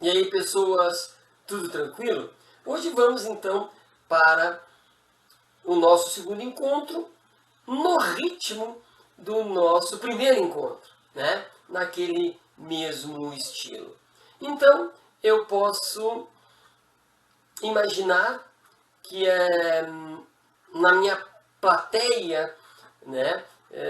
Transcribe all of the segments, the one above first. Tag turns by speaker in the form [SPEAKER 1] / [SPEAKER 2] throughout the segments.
[SPEAKER 1] E aí, pessoas, tudo tranquilo? Hoje vamos então para o nosso segundo encontro no ritmo do nosso primeiro encontro, né? Naquele mesmo estilo. Então, eu posso imaginar que na minha plateia, né?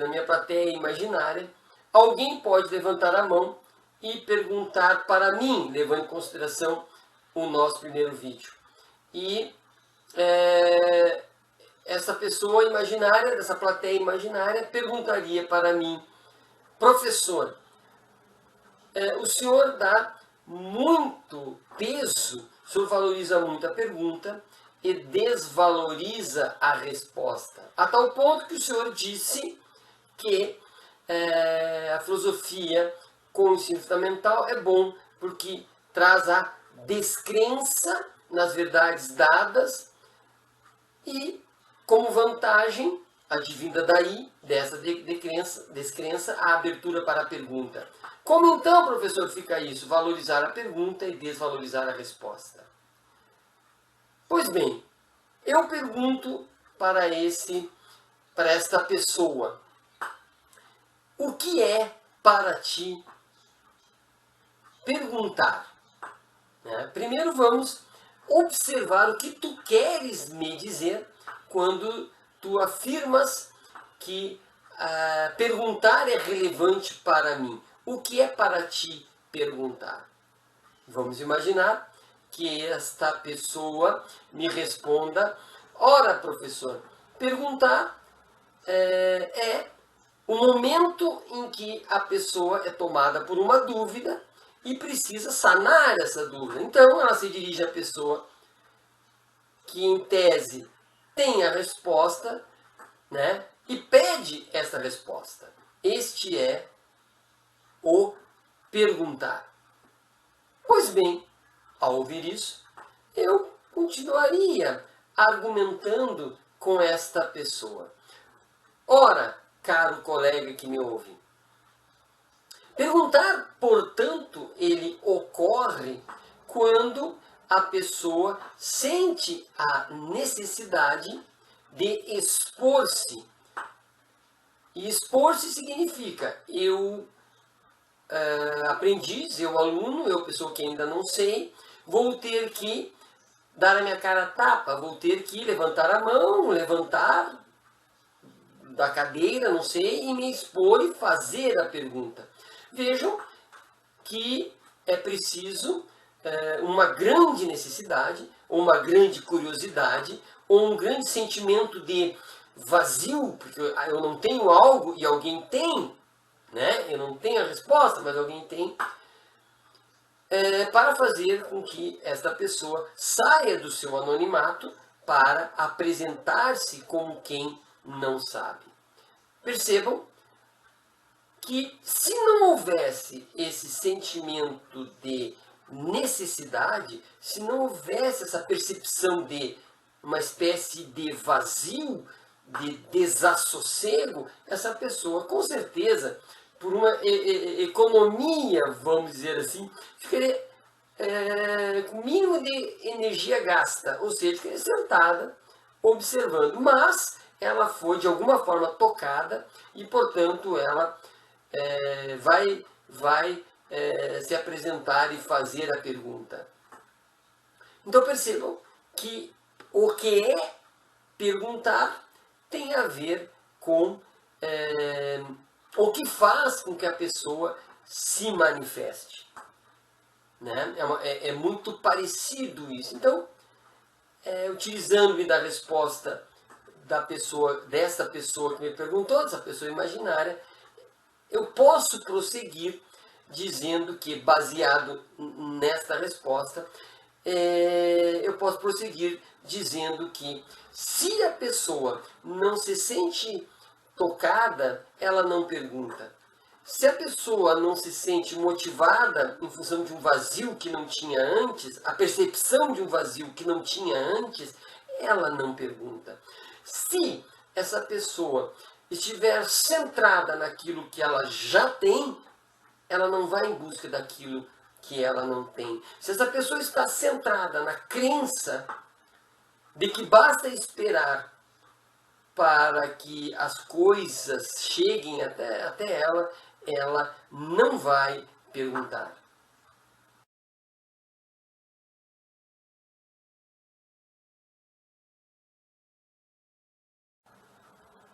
[SPEAKER 1] Na minha plateia imaginária, alguém pode levantar a mão e perguntar para mim, levando em consideração o nosso primeiro vídeo. E essa pessoa imaginária, dessa plateia imaginária, perguntaria para mim: professor, o senhor dá muito peso, o senhor valoriza muito a pergunta e desvaloriza a resposta. A tal ponto que o senhor disse que a filosofia com o ensino fundamental é bom porque traz a descrença nas verdades dadas e, como vantagem, advinda daí, dessa descrença, a abertura para a pergunta. Como então, professor, fica isso? Valorizar a pergunta e desvalorizar a resposta. Pois bem, eu pergunto para esta pessoa: o que é para ti perguntar? Primeiro vamos observar o que tu queres me dizer quando tu afirmas que perguntar é relevante para mim. O que é para ti perguntar? Vamos imaginar que esta pessoa me responda: ora, professor, perguntar é o momento em que a pessoa é tomada por uma dúvida e precisa sanar essa dúvida. Então, ela se dirige à pessoa que, em tese, tem a resposta, né, e pede essa resposta. Este é o perguntar. Pois bem, ao ouvir isso, eu continuaria argumentando com esta pessoa. Ora, caro colega que me ouve, perguntar, portanto, ele ocorre quando a pessoa sente a necessidade de expor-se. E expor-se significa eu, aprendiz, eu aluno, eu pessoa que ainda não sei, vou ter que dar a minha cara a tapa, vou ter que levantar a mão, levantar da cadeira, não sei, e me expor e fazer a pergunta. Vejam que é preciso uma grande necessidade, ou uma grande curiosidade, ou um grande sentimento de vazio, porque eu não tenho algo e alguém tem, né? Eu não tenho a resposta, mas alguém tem, para fazer com que esta pessoa saia do seu anonimato para apresentar-se como quem não sabe. Percebam que, se não houvesse esse sentimento de necessidade, se não houvesse essa percepção de uma espécie de vazio, de desassossego, essa pessoa, com certeza, por uma economia, vamos dizer assim, ficaria com o mínimo de energia gasta, ou seja, ficaria sentada observando. Mas ela foi de alguma forma tocada e, portanto, ela vai se apresentar e fazer a pergunta. Então percebam que o que é perguntar tem a ver com o que faz com que a pessoa se manifeste. Né? É muito parecido isso. Então, utilizando-me da resposta dessa pessoa que me perguntou, dessa pessoa imaginária, eu posso prosseguir dizendo que, baseado nesta resposta, eu posso prosseguir dizendo que, se a pessoa não se sente tocada, ela não pergunta. Se a pessoa não se sente motivada em função de um vazio que não tinha antes, a percepção de um vazio que não tinha antes, ela não pergunta. Se essa pessoa estiver centrada naquilo que ela já tem, ela não vai em busca daquilo que ela não tem, se essa pessoa está centrada na crença de que basta esperar para que as coisas cheguem até ela, ela não vai perguntar.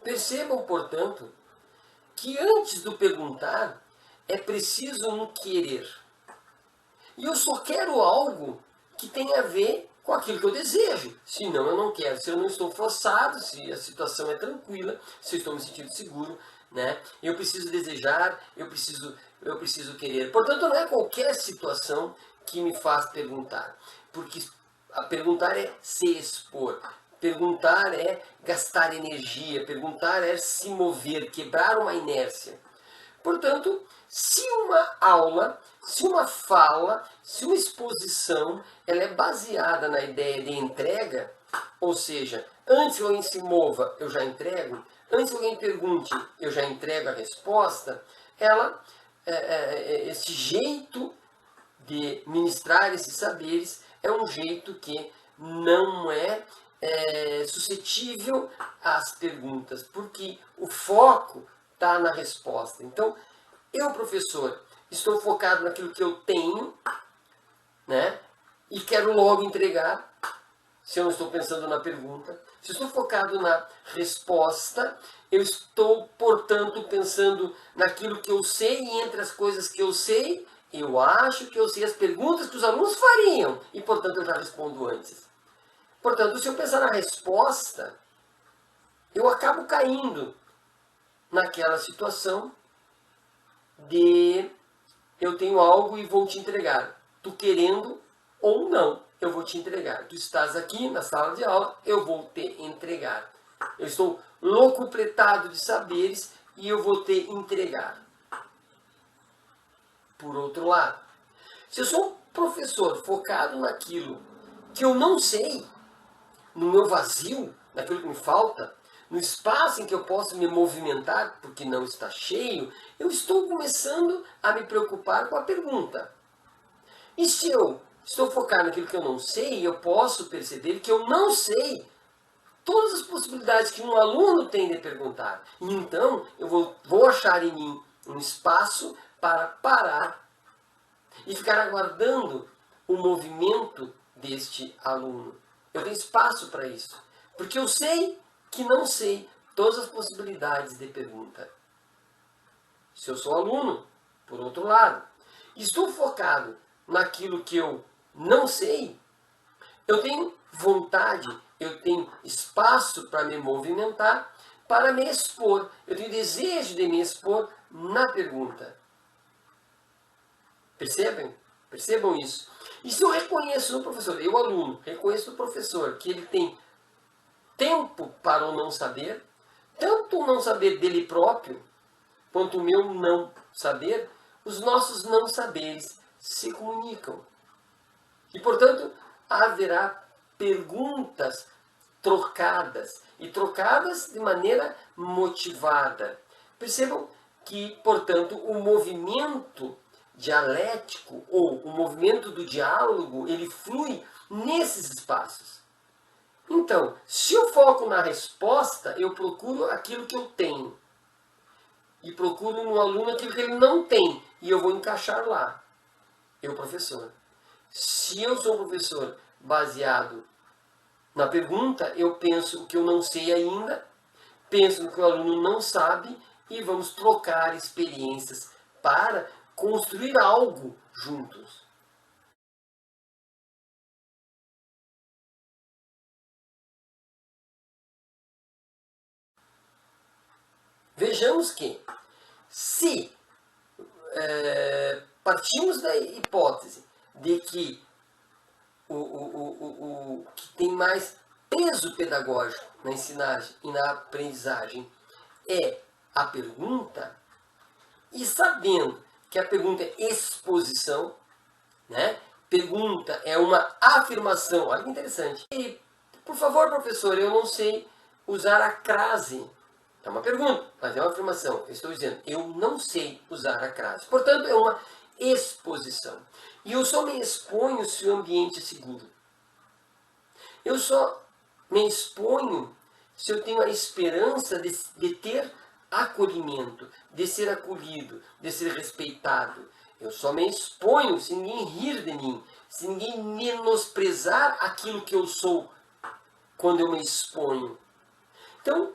[SPEAKER 1] Percebam, portanto, que antes do perguntar é preciso um querer. E eu só quero algo que tenha a ver com aquilo que eu desejo. Senão eu não quero. Se eu não estou forçado, se a situação é tranquila, se eu estou me sentindo seguro, né? Eu preciso desejar, eu preciso querer. Portanto, não é qualquer situação que me faz perguntar. Porque a perguntar é se expor. Perguntar é gastar energia. Perguntar é se mover, quebrar uma inércia. Portanto, se uma aula, se uma fala, se uma exposição, ela é baseada na ideia de entrega, ou seja, antes que alguém se mova, eu já entrego, antes que alguém pergunte, eu já entrego a resposta, esse jeito de ministrar esses saberes é um jeito que não é suscetível às perguntas, porque o foco está na resposta. Então, eu, professor, estou focado naquilo que eu tenho, né? E quero logo entregar, se eu não estou pensando na pergunta. Se eu estou focado na resposta, eu estou, portanto, pensando naquilo que eu sei, e entre as coisas que eu sei, eu acho que eu sei as perguntas que os alunos fariam, e, portanto, eu já respondo antes. Portanto, se eu pensar na resposta, eu acabo caindo naquela situação de eu tenho algo e vou te entregar. Tu querendo ou não, eu vou te entregar. Tu estás aqui na sala de aula, eu vou te entregar. Eu estou locupletado de saberes e eu vou te entregar. Por outro lado, se eu sou um professor focado naquilo que eu não sei, no meu vazio, naquilo que me falta, no espaço em que eu posso me movimentar, porque não está cheio, eu estou começando a me preocupar com a pergunta. E se eu estou focado naquilo que eu não sei, eu posso perceber que eu não sei todas as possibilidades que um aluno tem de perguntar. E então eu vou achar em mim um espaço para parar e ficar aguardando o movimento deste aluno. Eu tenho espaço para isso, porque eu sei que não sei todas as possibilidades de pergunta. Se eu sou aluno, por outro lado, estou focado naquilo que eu não sei, eu tenho vontade, eu tenho espaço para me movimentar, para me expor. Eu tenho desejo de me expor na pergunta. Percebem? Percebam isso. E se eu reconheço no professor, eu aluno, reconheço no professor que ele tem tempo para o não saber, tanto o não saber dele próprio, quanto o meu não saber, os nossos não saberes se comunicam. E, portanto, haverá perguntas trocadas, e trocadas de maneira motivada. Percebam que, portanto, o movimento dialético, ou o movimento do diálogo, ele flui nesses espaços. Então, se eu foco na resposta, eu procuro aquilo que eu tenho. E procuro no aluno aquilo que ele não tem. E eu vou encaixar lá. Eu, professor. Se eu sou um professor baseado na pergunta, eu penso o que eu não sei ainda, penso no que o aluno não sabe e vamos trocar experiências para construir algo juntos. Vejamos que, se partimos da hipótese de que o que tem mais peso pedagógico na ensinagem e na aprendizagem é a pergunta, e sabendo que a pergunta é exposição, né? Pergunta é uma afirmação, olha que interessante. E, por favor, professor, eu não sei usar a crase. É uma pergunta, mas é uma afirmação. Eu estou dizendo, eu não sei usar a crase. Portanto, é uma exposição. E eu só me exponho se o ambiente é seguro. Eu só me exponho se eu tenho a esperança de ter acolhimento, de ser acolhido, de ser respeitado. Eu só me exponho se ninguém rir de mim, se ninguém menosprezar aquilo que eu sou quando eu me exponho. Então,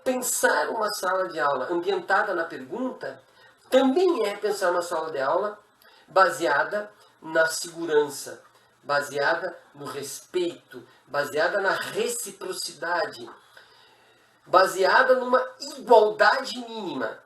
[SPEAKER 1] pensar uma sala de aula ambientada na pergunta também é pensar uma sala de aula baseada na segurança, baseada no respeito, baseada na reciprocidade, baseada numa igualdade mínima.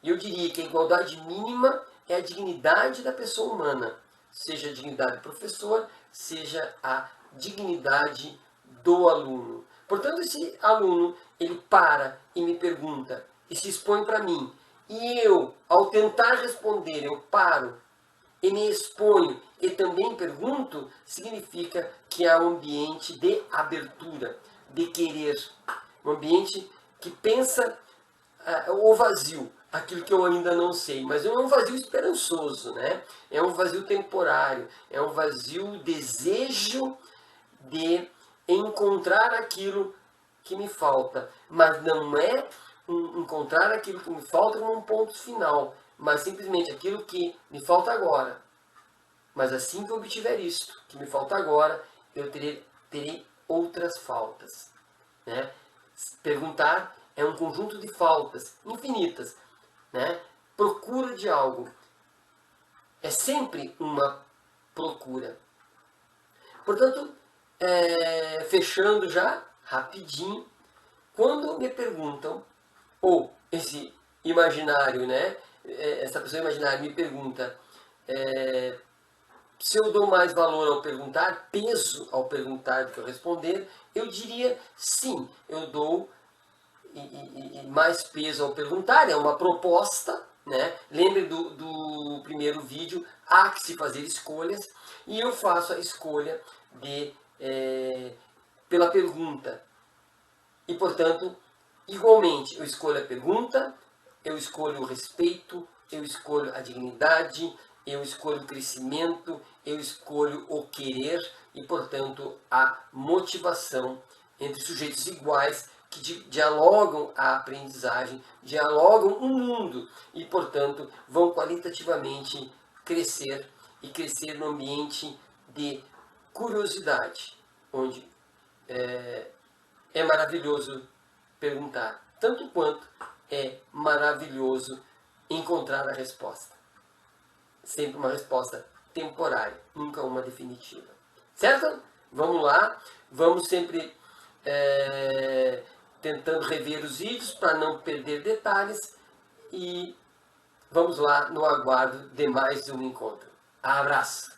[SPEAKER 1] E eu diria que a igualdade mínima é a dignidade da pessoa humana, seja a dignidade do professor, seja a dignidade do aluno. Portanto, esse aluno, ele para e me pergunta, e se expõe para mim, e eu, ao tentar responder, eu paro e me exponho e também pergunto, significa que há um ambiente de abertura, de querer, um ambiente que pensa o vazio, aquilo que eu ainda não sei, mas é um vazio esperançoso, né? É um vazio temporário, é um vazio desejo de encontrar aquilo que me falta, mas não é encontrar aquilo que me falta como um ponto final, mas simplesmente aquilo que me falta agora. Mas assim que eu obtiver isto, que me falta agora, eu terei outras faltas. Né? Perguntar é um conjunto de faltas infinitas. Né? Procura de algo. É sempre uma procura. Portanto, fechando já, rapidinho, quando me perguntam, ou esse imaginário, né? Essa pessoa imaginária me pergunta se eu dou mais valor ao perguntar, peso ao perguntar do que ao responder, eu diria sim, eu dou mais peso ao perguntar, é uma proposta, né? Lembre do primeiro vídeo, há que se fazer escolhas, e eu faço a escolha pela pergunta. E, portanto, igualmente, eu escolho a pergunta, eu escolho o respeito, eu escolho a dignidade, eu escolho o crescimento, eu escolho o querer e, portanto, a motivação entre sujeitos iguais que dialogam a aprendizagem, dialogam o mundo e, portanto, vão qualitativamente crescer e crescer no ambiente de curiosidade, onde é maravilhoso perguntar, tanto quanto é maravilhoso encontrar a resposta. Sempre uma resposta temporária, nunca uma definitiva. Certo? Vamos lá, vamos sempre tentando rever os vídeos para não perder detalhes e vamos lá no aguardo de mais um encontro. Abraço!